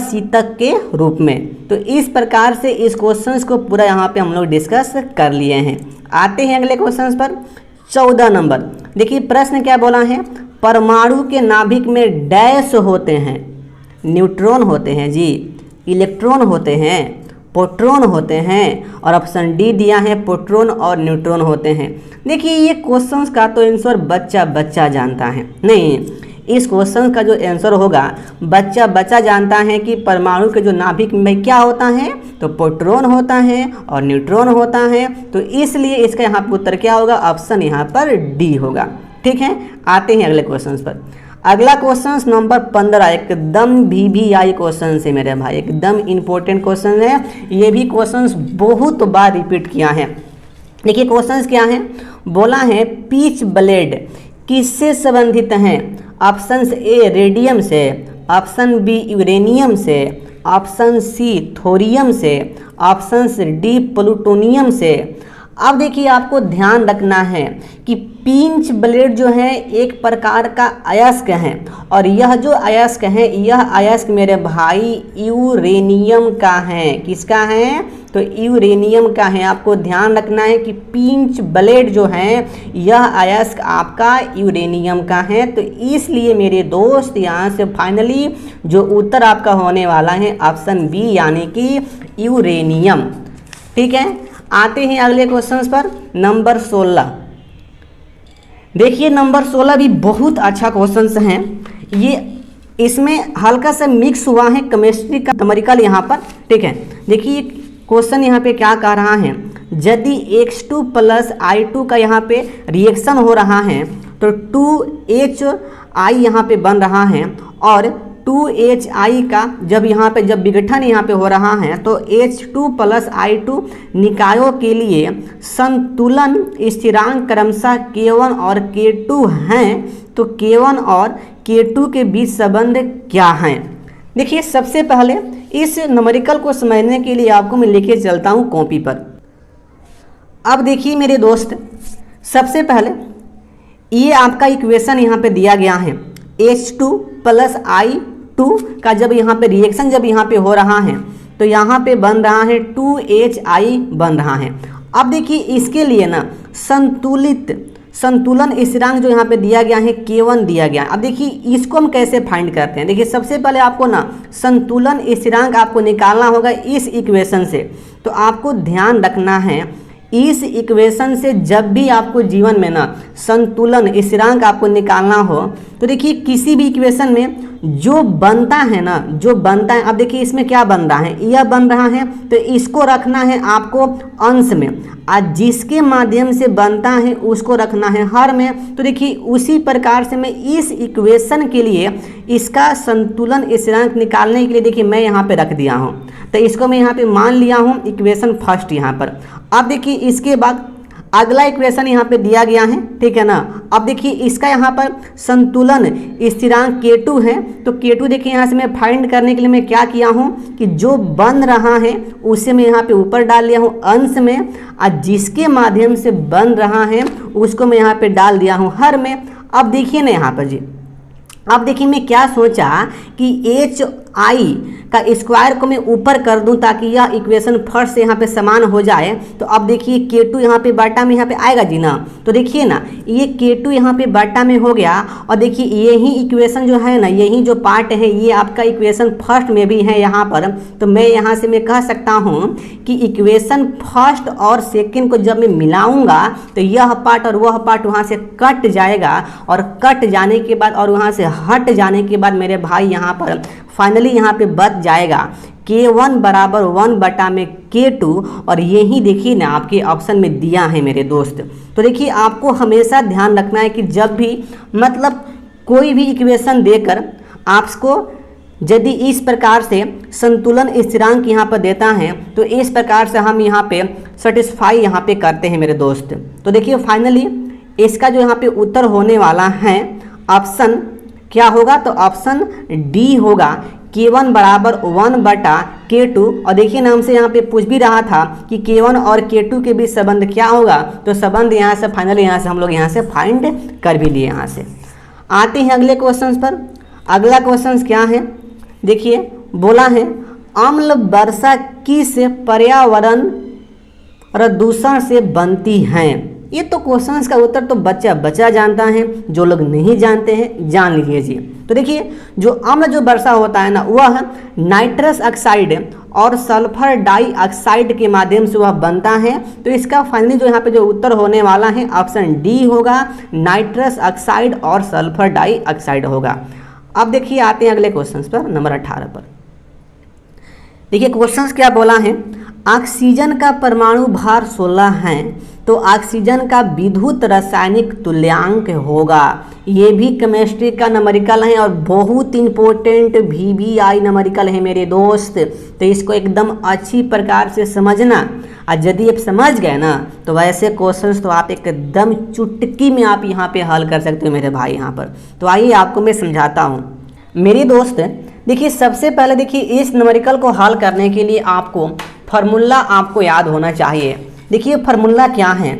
A: शीतक के रूप में। तो इस प्रकार से इस क्वेश्चन को पूरा यहाँ पे हम लोग डिस्कस कर लिए हैं। आते हैं अगले क्वेश्चन पर 14 नंबर। देखिए प्रश्न क्या बोला है, परमाणु के नाभिक में डैश होते हैं, न्यूट्रॉन होते हैं जी, इलेक्ट्रॉन होते हैं, प्रोटॉन होते हैं, और ऑप्शन डी दिया है प्रोटॉन और न्यूट्रॉन होते हैं। देखिए ये क्वेश्चंस का तो आंसर बच्चा जानता है, नहीं इस क्वेश्चन का जो आंसर होगा बच्चा जानता है कि परमाणु के जो नाभिक में क्या होता है, तो प्रोटॉन होता है और न्यूट्रॉन होता है। तो इसलिए इसका यहाँ पर उत्तर क्या होगा, ऑप्शन यहाँ पर डी होगा। ठीक है, आते हैं अगले क्वेश्चन पर। अगला क्वेश्चन नंबर 15 एकदम VVI क्वेश्चन है मेरे भाई, एकदम इंपॉर्टेंट क्वेश्चन है। ये भी क्वेश्चन बहुत बार रिपीट किया है। देखिए क्वेश्चन क्या है, बोला है पिच ब्लेड किससे संबंधित हैं। ऑप्शन ए रेडियम से, ऑप्शन बी यूरेनियम से, ऑप्शन सी थोरियम से, ऑप्शन डी प्लूटोनियम से। अब देखिए आपको ध्यान रखना है कि पिंच ब्लेड जो है एक प्रकार का अयस्क है, और यह जो अयस्क है यह अयस्क मेरे भाई यूरेनियम का है। किसका है, तो यूरेनियम का है। आपको ध्यान रखना है कि पिंच ब्लेड जो है यह अयस्क आपका यूरेनियम का है। तो इसलिए मेरे दोस्त यहाँ से फाइनली जो उत्तर आपका होने वाला है ऑप्शन बी यानी कि यूरेनियम। ठीक है, आते हैं अगले क्वेश्चन पर नंबर 16। देखिए नंबर 16 भी बहुत अच्छा क्वेश्चन है। ये इसमें हल्का सा मिक्स हुआ है केमिस्ट्री का न्यूमेरिकल यहाँ पर। ठीक है, देखिए क्वेश्चन यहाँ पे क्या कह रहा है, यदि X2 + I2 का यहाँ पे रिएक्शन हो रहा है तो 2HI यहाँ पे बन रहा है, और 2HI का जब विघटन यहाँ पे हो रहा है तो H2 + I2 निकायों के लिए संतुलन स्थिरांक क्रमशः K1 और K2 हैं। तो K1 और K2 के बीच संबंध क्या हैं। देखिए सबसे पहले इस न्यूमेरिकल को समझने के लिए आपको मैं लेके चलता हूँ कॉपी पर। अब देखिए मेरे दोस्त, सबसे पहले ये आपका इक्वेशन यहाँ पे दिया गया है, H2 + I2 का जब यहाँ पे रिएक्शन जब यहाँ पे हो रहा है तो यहाँ पे बन रहा है 2HI बन रहा है। अब देखिए इसके लिए ना संतुलन स्थिरांक जो यहाँ पे दिया गया है K1 दिया गया है। अब देखिए इसको हम कैसे फाइंड करते हैं। देखिए सबसे पहले आपको ना संतुलन स्थिरांक आपको निकालना होगा इस इक्वेशन से। तो आपको ध्यान रखना है इस इक्वेशन से जब भी आपको जीवन में ना संतुलन स्थिरांक आपको निकालना हो तो देखिए किसी भी इक्वेशन में जो बनता है ना, जो बनता है, अब देखिए इसमें क्या बन रहा है, यह बन रहा है, तो इसको रखना है आपको अंश में, और जिसके माध्यम से बनता है उसको रखना है हर में। तो देखिए उसी प्रकार से मैं इस इक्वेशन के लिए इसका संतुलन स्थिरांक निकालने के लिए देखिए मैं यहाँ पे रख दिया हूँ। तो इसको मैं यहाँ पे मान लिया हूँ इक्वेशन फर्स्ट यहाँ पर। अब देखिए इसके बाद अगला इक्वेशन यहाँ पे दिया गया है, ठीक है ना। अब देखिए इसका यहाँ पर संतुलन स्थिरांक K2 है, तो K2 देखिए यहाँ से मैं फाइंड करने के लिए मैं क्या किया हूँ कि जो बन रहा है उसे मैं यहाँ पे ऊपर डाल लिया हूँ अंश में, और जिसके माध्यम से बन रहा है उसको मैं यहाँ पे डाल दिया हूँ हर में। अब देखिए ना यहाँ पर जी, अब देखिए मैं क्या सोचा कि HI का स्क्वायर को मैं ऊपर कर दूं ताकि यह इक्वेशन फर्स्ट से यहाँ पे समान हो जाए। तो अब देखिए K2 यहाँ पे बाटा में यहाँ पे आएगा जी ना, तो देखिए ना ये K2 यहाँ पे बाटा में हो गया, और देखिए यही इक्वेशन जो है ना, यही जो पार्ट है ये आपका इक्वेशन फर्स्ट में भी है यहाँ पर। तो मैं यहाँ से मैं कह सकता हूँ कि इक्वेशन फर्स्ट और सेकेंड को जब मैं मिलाऊंगा तो यह पार्ट और वह पार्ट वहाँ से कट जाएगा, और कट जाने के बाद और वहाँ से हट जाने के बाद मेरे भाई यहाँ पर फाइनली यहाँ पे बच जाएगा K1 बराबर 1 बटा में K2, और यही देखिए ना आपके ऑप्शन में दिया है मेरे दोस्त। तो देखिए आपको हमेशा ध्यान रखना है कि जब भी मतलब कोई भी इक्वेशन देकर आपको यदि इस प्रकार से संतुलन स्थिरांक यहाँ पर देता है तो इस प्रकार से हम यहाँ पे सेटिस्फाई यहाँ पे करते हैं मेरे दोस्त। तो देखिए फाइनली इसका जो यहाँ पे उत्तर होने वाला है ऑप्शन क्या होगा, तो ऑप्शन डी होगा K1 बराबर 1 बटा K2। और देखिए ना हमसे यहाँ पे पूछ भी रहा था कि K1 और K2 के बीच संबंध क्या होगा, तो संबंध यहाँ से फाइनली यहाँ से हम लोग यहाँ से फाइंड कर भी लिए। यहाँ से आते हैं अगले क्वेश्चन पर। अगला क्वेश्चन क्या है, देखिए बोला है अम्ल वर्षा किस पर्यावरण प्रदूषण से बनती हैं। ये तो क्वेश्चंस का उत्तर तो बच्चा जानता है, जो लोग नहीं जानते हैं जान लीजिए। तो देखिए जो अम्ल जो वर्षा होता है ना वह नाइट्रस ऑक्साइड और सल्फर डाइऑक्साइड के माध्यम से वह बनता है। तो इसका फाइनली जो यहाँ पे जो उत्तर होने वाला है ऑप्शन डी होगा, नाइट्रस ऑक्साइड और सल्फर डाइऑक्साइड होगा। अब देखिए आते हैं अगले क्वेश्चन पर, नंबर 18 पर। देखिए क्वेश्चन क्या बोला है, ऑक्सीजन का परमाणु भार 16 है तो ऑक्सीजन का विद्युत रासायनिक तुल्यांक होगा। ये भी केमिस्ट्री का नंबरिकल है और बहुत इंपॉर्टेंट VVI नंबरिकल है मेरे दोस्त। तो इसको एकदम अच्छी प्रकार से समझना, और यदि आप समझ गए ना तो वैसे क्वेश्चंस तो आप एकदम चुटकी में आप यहाँ पे हल कर सकते हो मेरे भाई यहाँ पर। तो आइए आपको मैं समझाता हूँ मेरे दोस्त। देखिए सबसे पहले देखिए इस नंबरिकल को हल करने के लिए आपको फार्मूला आपको याद होना चाहिए। देखिए फार्मूला क्या है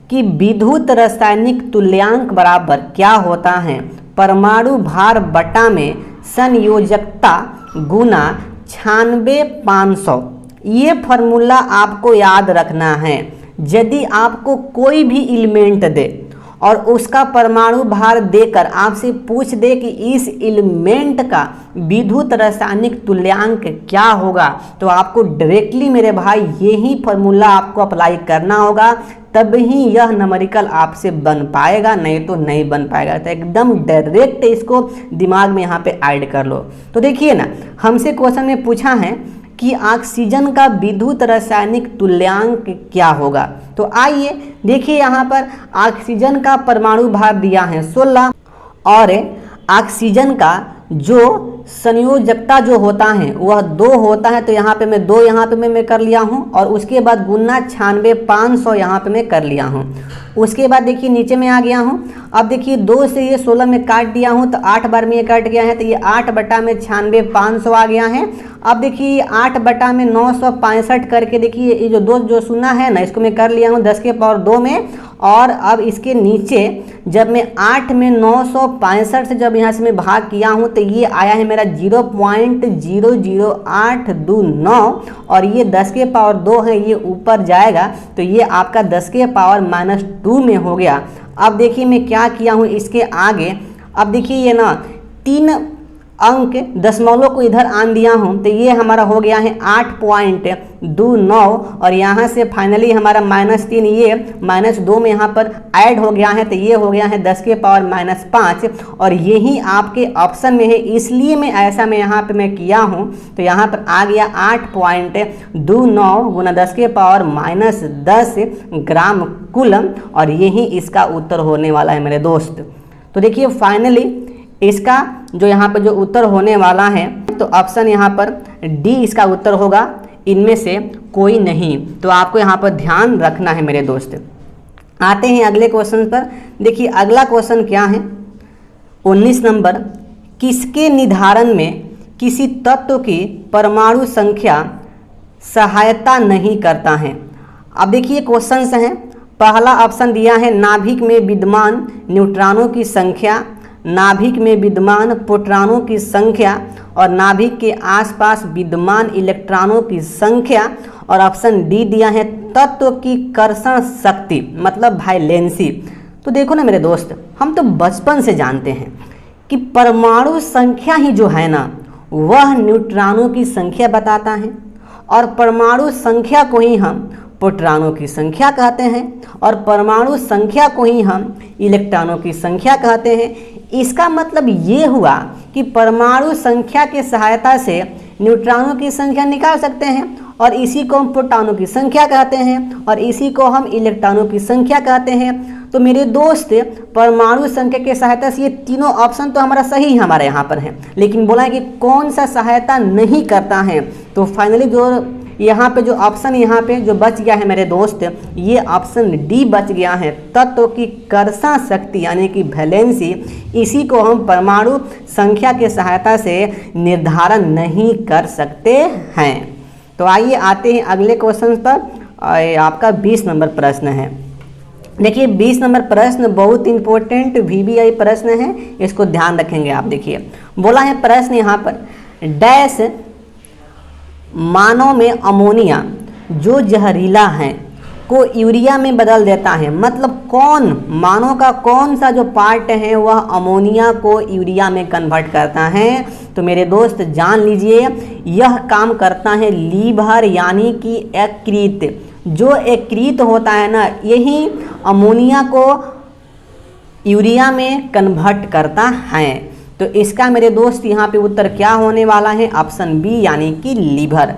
A: कि विद्युत रासायनिक तुल्यांक बराबर क्या होता है, परमाणु भार बटा में संयोजकता गुना 96,500। ये फार्मूला आपको याद रखना है। यदि आपको कोई भी एलिमेंट दे और उसका परमाणु भार देकर आपसे पूछ दे कि इस एलिमेंट का विद्युत रासायनिक तुल्यांक क्या होगा, तो आपको डायरेक्टली मेरे भाई यही फार्मूला आपको अप्लाई करना होगा, तब ही यह नंबरिकल आपसे बन पाएगा, नहीं तो नहीं बन पाएगा। तो एकदम डायरेक्ट इसको दिमाग में यहाँ पे ऐड कर लो। तो देखिए ना हमसे क्वेश्चन में पूछा है कि ऑक्सीजन का विद्युत रासायनिक तुल्यांक क्या होगा। तो आइए देखिए यहाँ पर ऑक्सीजन का परमाणु भार दिया है 16, और ऑक्सीजन का जो संयोजकता जो होता है वह 2 होता है। तो यहाँ पे मैं 2 यहाँ पे मैं कर लिया हूँ, और उसके बाद गुना 96,500 यहाँ पे मैं कर लिया हूँ। उसके बाद देखिए नीचे में आ गया हूँ। अब देखिए 2 से ये 16 में काट दिया हूँ तो 8 बार में ये कट गया है, तो ये 8 बटा में 96,500 आ गया है। अब देखिए 8 बटा में 965 करके देखिए ये जो 2 जो सुना है ना इसको मैं कर लिया हूँ 10 के पावर 2 में, और अब इसके नीचे जब मैं 8 में 965 से जब यहाँ से मैं भाग किया हूँ तो ये आया है मेरा 0.00829, और ये 10 के पावर 2 है ये ऊपर जाएगा तो ये आपका 10 के पावर -2 में हो गया। अब देखिए मैं क्या किया हूँ इसके आगे, अब देखिए ये ना 3 अंक दशमलव को इधर आन दिया हूँ तो ये हमारा हो गया है 8.29, और यहाँ से फाइनली हमारा -3 ये -2 में यहाँ पर ऐड हो गया है तो ये हो गया है 10 के पावर -5, और यही आपके ऑप्शन में है इसलिए मैं ऐसा मैं यहाँ पे मैं किया हूँ। तो यहाँ पर आ गया 8.29 गुना 10 के पावर -10 ग्राम कूलम, और यही इसका उत्तर होने वाला है मेरे दोस्त। तो देखिए फाइनली इसका जो यहाँ पर जो उत्तर होने वाला है तो ऑप्शन यहाँ पर डी इसका उत्तर होगा, इनमें से कोई नहीं। तो आपको यहाँ पर ध्यान रखना है मेरे दोस्त। आते हैं अगले क्वेश्चन पर। देखिए अगला क्वेश्चन क्या है, 19 नंबर, किसके निर्धारण में किसी तत्व की परमाणु संख्या सहायता नहीं करता है। अब देखिए क्वेश्चन हैं, पहला ऑप्शन दिया है नाभिक में विद्यमान न्यूट्रॉनों की संख्या, नाभिक में विद्यमान प्रोटॉनों की संख्या और नाभिक के आसपास विद्यमान इलेक्ट्रॉनों की संख्या, और ऑप्शन डी दिया है तत्व की कर्षण शक्ति मतलब वाइलेंसी। तो देखो ना मेरे दोस्त, हम तो बचपन से जानते हैं कि परमाणु संख्या ही जो है ना वह न्यूट्रॉनों की संख्या बताता है, और परमाणु संख्या को ही हम प्रोटॉनों की संख्या कहते हैं, और परमाणु संख्या को ही हम इलेक्ट्रॉनों की संख्या कहते हैं। इसका मतलब ये हुआ कि परमाणु संख्या की सहायता से न्यूट्रॉनों की संख्या निकाल सकते हैं, और इसी को हम प्रोटॉनों की संख्या कहते हैं, और इसी को हम इलेक्ट्रॉनों की संख्या कहते हैं। तो मेरे दोस्त, परमाणु संख्या की सहायता से ये तीनों ऑप्शन तो हमारा सही हमारे यहाँ पर है, लेकिन बोला है कि कौन सा सहायता नहीं करता है। तो फाइनली जो यहाँ पे जो ऑप्शन यहाँ पे जो बच गया है मेरे दोस्त, ये ऑप्शन डी बच गया है, तत्व की कर्षण शक्ति यानी कि वैलेंसी। इसी को हम परमाणु संख्या की सहायता से निर्धारण नहीं कर सकते हैं। तो आइए आते हैं अगले क्वेश्चन पर। आपका 20 नंबर प्रश्न है। देखिए 20 नंबर प्रश्न बहुत इंपॉर्टेंट VBI प्रश्न है, इसको ध्यान रखेंगे आप। देखिए बोला है प्रश्न यहाँ पर, डैश मानव में अमोनिया जो जहरीला है को यूरिया में बदल देता है। मतलब कौन, मानव का कौन सा जो पार्ट है वह अमोनिया को यूरिया में कन्वर्ट करता है। तो मेरे दोस्त जान लीजिए, यह काम करता है लीवर यानी कि यकृत। जो यकृत होता है ना, यही अमोनिया को यूरिया में कन्वर्ट करता है। तो इसका मेरे दोस्त यहाँ पे उत्तर क्या होने वाला है, ऑप्शन बी यानी कि लीवर।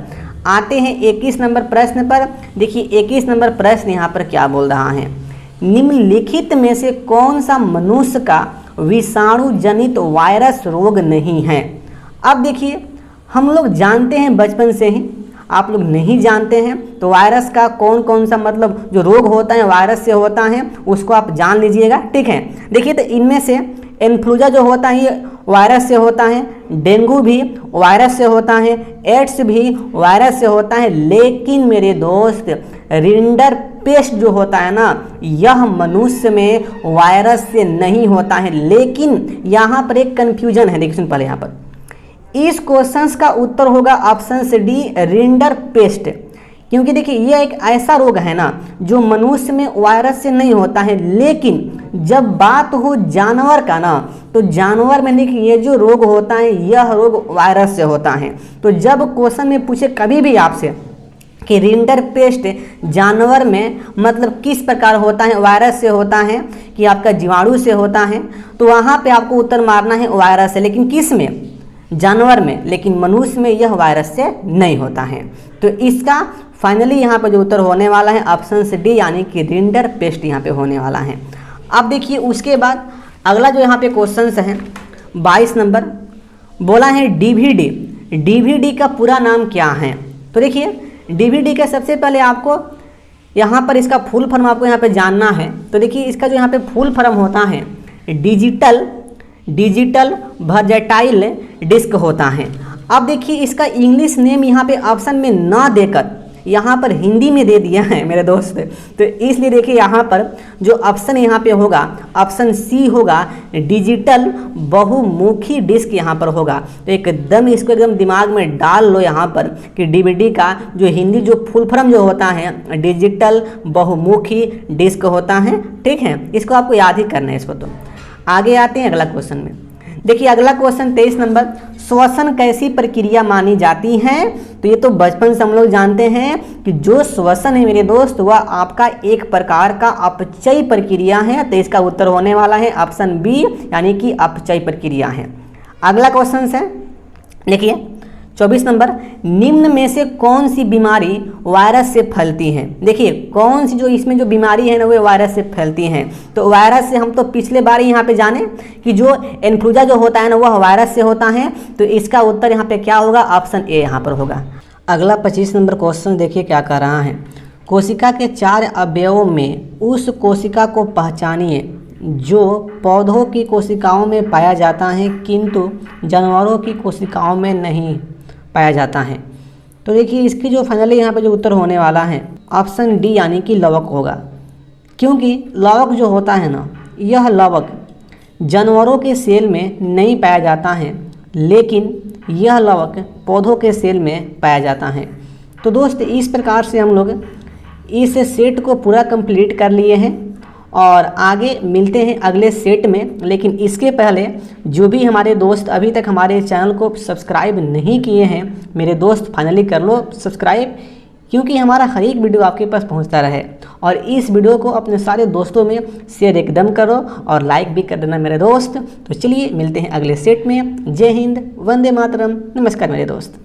A: आते हैं 21 नंबर प्रश्न पर। देखिए 21 नंबर प्रश्न यहाँ पर क्या बोल रहा है, निम्नलिखित में से कौन सा मनुष्य का विषाणु जनित वायरस रोग नहीं है। अब देखिए हम लोग जानते हैं बचपन से ही, आप लोग नहीं जानते हैं तो वायरस का कौन कौन सा मतलब जो रोग होता है वायरस से होता है उसको आप जान लीजिएगा, ठीक है। देखिए तो इनमें से इन्फ्लुएंजा जो होता है ये वायरस से होता है, डेंगू भी वायरस से होता है, एड्स भी वायरस से होता है, लेकिन मेरे दोस्त रिंडर पेस्ट जो होता है ना यह मनुष्य में वायरस से नहीं होता है। लेकिन यहाँ पर एक कन्फ्यूजन है, देखिए पहले यहाँ पर इस क्वेश्चन का उत्तर होगा ऑप्शन से डी रिंडर पेस्ट, क्योंकि देखिए ये एक ऐसा रोग है ना जो मनुष्य में वायरस से नहीं होता है। लेकिन जब बात हो जानवर का ना तो जानवर में देखिए ये जो रोग होता है यह रोग वायरस से होता है। तो जब क्वेश्चन में पूछे कभी भी आपसे कि रिंडर पेस्ट जानवर में मतलब किस प्रकार होता है, वायरस से होता है कि आपका जीवाणु से होता है, तो वहाँ पे आपको उत्तर मारना है वायरस है। लेकिन किस में, जानवर में, लेकिन मनुष्य में यह वायरस से नहीं होता है। तो इसका फाइनली यहाँ पर जो उत्तर होने वाला है ऑप्शन से डी यानी कि रिंडर पेस्ट यहाँ पे होने वाला है। अब देखिए उसके बाद अगला जो यहाँ पे क्वेश्चन है 22 नंबर, बोला है डीवीडी। डीवीडी का पूरा नाम क्या है। तो देखिए डीवीडी का सबसे पहले आपको यहाँ पर इसका फुल फॉर्म आपको यहाँ पे जानना है। तो देखिए इसका जो यहाँ पे फुल फॉर्म होता है डिजिटल वर्सेटाइल डिस्क होता है। अब देखिए इसका इंग्लिश नेम यहाँ पे ऑप्शन में ना देकर यहाँ पर हिंदी में दे दिया है मेरे दोस्त। तो इसलिए देखिए यहाँ पर जो ऑप्शन यहाँ पे होगा ऑप्शन सी होगा, डिजिटल बहुमुखी डिस्क यहाँ पर होगा। तो एकदम इसको एकदम दिमाग में डाल लो यहाँ पर कि डीवीडी का जो हिंदी जो फुल फॉर्म जो होता है डिजिटल बहुमुखी डिस्क होता है, ठीक है। इसको आपको याद ही करना है इसको। तो आगे आते हैं अगला क्वेश्चन में। देखिए अगला क्वेश्चन 23 नंबर, श्वसन कैसी प्रक्रिया मानी जाती है। तो ये तो बचपन से हम लोग जानते हैं कि जो श्वसन है मेरे दोस्त वह आपका एक प्रकार का अपचयी प्रक्रिया है। तो इसका उत्तर होने वाला है ऑप्शन बी यानी कि अपचयी प्रक्रिया है। अगला क्वेश्चन है देखिए 24 नंबर, निम्न में से कौन सी बीमारी वायरस से फैलती है। देखिए कौन सी जो इसमें जो बीमारी है ना वो वायरस से फैलती है। तो वायरस से हम तो पिछले बार यहाँ पे जाने कि जो इन्फ्लुएंजा जो होता है ना वह वायरस से होता है। तो इसका उत्तर यहाँ पे क्या होगा, ऑप्शन ए यहाँ पर होगा। अगला 25 नंबर क्वेश्चन देखिए क्या कह रहा है। कोशिका के 4 अवयवों में उस कोशिका को पहचानिए जो पौधों की कोशिकाओं में पाया जाता है किंतु जानवरों की कोशिकाओं में नहीं पाया जाता है। तो देखिए इसकी जो फाइनली यहाँ पे जो उत्तर होने वाला है ऑप्शन डी यानी कि लवक होगा, क्योंकि लवक जो होता है ना, यह लवक जानवरों के सेल में नहीं पाया जाता है, लेकिन यह लवक पौधों के सेल में पाया जाता है। तो दोस्त इस प्रकार से हम लोग इस सेट को पूरा कंप्लीट कर लिए हैं और आगे मिलते हैं अगले सेट में। लेकिन इसके पहले जो भी हमारे दोस्त अभी तक हमारे चैनल को सब्सक्राइब नहीं किए हैं, मेरे दोस्त फाइनली कर लो सब्सक्राइब, क्योंकि हमारा हर एक वीडियो आपके पास पहुंचता रहे। और इस वीडियो को अपने सारे दोस्तों में शेयर एकदम करो और लाइक भी कर देना मेरे दोस्त। तो चलिए मिलते हैं अगले सेट में। जय हिंद, वंदे मातरम, नमस्कार मेरे दोस्त।